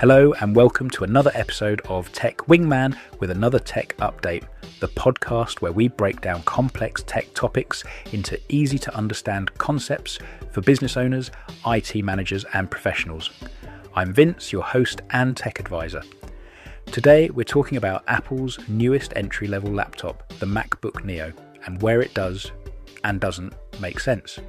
Hello and welcome to another episode of Tech Wingman with another tech update, the podcast where we break down complex tech topics into easy to understand concepts for business owners, IT managers and professionals. I'm Vince, your host and tech advisor. Today we're talking about Apple's newest entry-level laptop, the MacBook Neo, and where it does and doesn't make sense.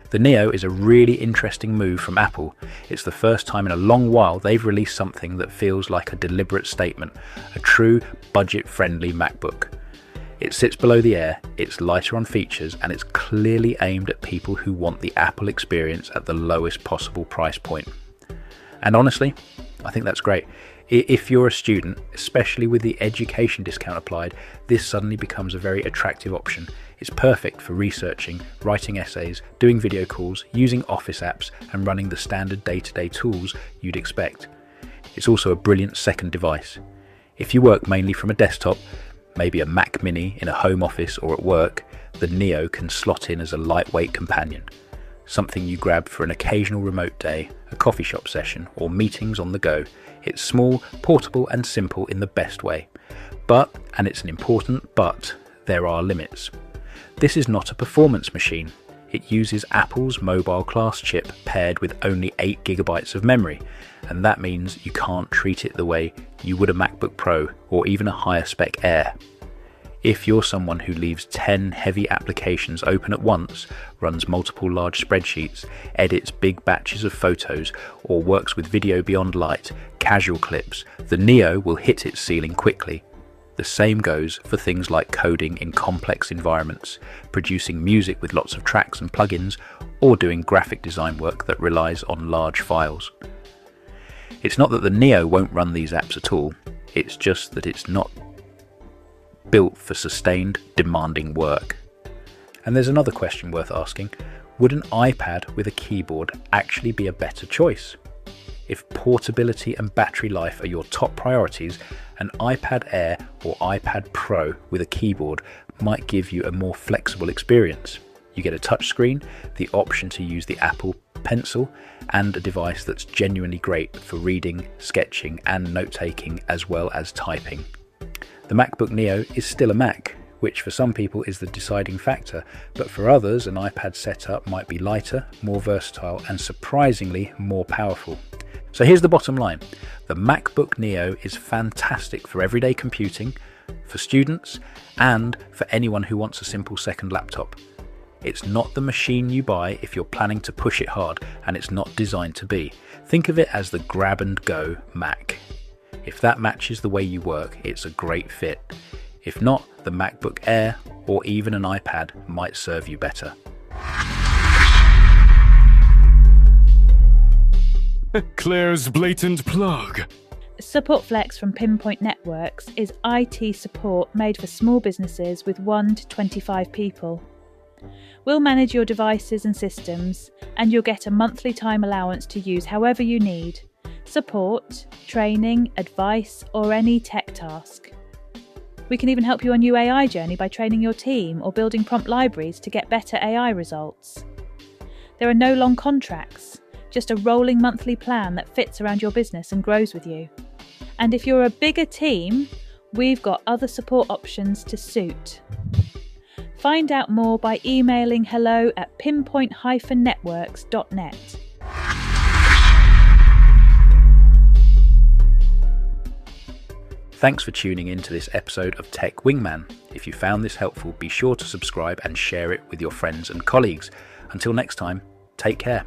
The Neo is a really interesting move from Apple. It's the first time in a long while they've released something that feels like a deliberate statement, a true budget-friendly MacBook. It sits below the Air, it's lighter on features, and it's clearly aimed at people who want the Apple experience at the lowest possible price point. And honestly, I think that's great. If you're a student, especially with the education discount applied, this suddenly becomes a very attractive option. It's perfect for researching, writing essays, doing video calls, using Office apps, and running the standard day-to-day tools you'd expect. It's also a brilliant second device. If you work mainly from a desktop, maybe a Mac Mini in a home office or at work, the Neo can slot in as a lightweight companion. Something you grab for an occasional remote day, a coffee shop session, or meetings on the go. It's small, portable, and simple in the best way. But, and it's an important but, there are limits. This is not a performance machine. It uses Apple's mobile class chip paired with only 8 GB of memory, and that means you can't treat it the way you would a MacBook Pro or even a higher spec Air. If you're someone who leaves 10 heavy applications open at once, runs multiple large spreadsheets, edits big batches of photos, or works with video beyond light, casual clips, the Neo will hit its ceiling quickly. The same goes for things like coding in complex environments, producing music with lots of tracks and plugins, or doing graphic design work that relies on large files. It's not that the Neo won't run these apps at all, it's just that it's not built for sustained, demanding work. And there's another question worth asking. Would an iPad with a keyboard actually be a better choice? If portability and battery life are your top priorities, an iPad Air or iPad Pro with a keyboard might give you a more flexible experience. You get a touchscreen, the option to use the Apple Pencil, and a device that's genuinely great for reading, sketching, and note-taking as well as typing. The MacBook Neo is still a Mac, which for some people is the deciding factor, but for others an iPad setup might be lighter, more versatile, and surprisingly more powerful. So here's the bottom line. The MacBook Neo is fantastic for everyday computing, for students, and for anyone who wants a simple second laptop. It's not the machine you buy if you're planning to push it hard, and it's not designed to be. Think of it as the grab-and-go Mac. If that matches the way you work, it's a great fit. If not, the MacBook Air or even an iPad might serve you better. Claire's blatant plug. Support Flex from Pinpoint Networks is IT support made for small businesses with 1 to 25 people. We'll manage your devices and systems, and you'll get a monthly time allowance to use however you need. Support, training, advice, or any tech task. We can even help you on your AI journey by training your team or building prompt libraries to get better AI results. There are no long contracts, just a rolling monthly plan that fits around your business and grows with you. And if you're a bigger team, we've got other support options to suit. Find out more by emailing hello@pinpoint-networks.net. Thanks for tuning in to this episode of Tech Wingman. If you found this helpful, be sure to subscribe and share it with your friends and colleagues. Until next time, take care.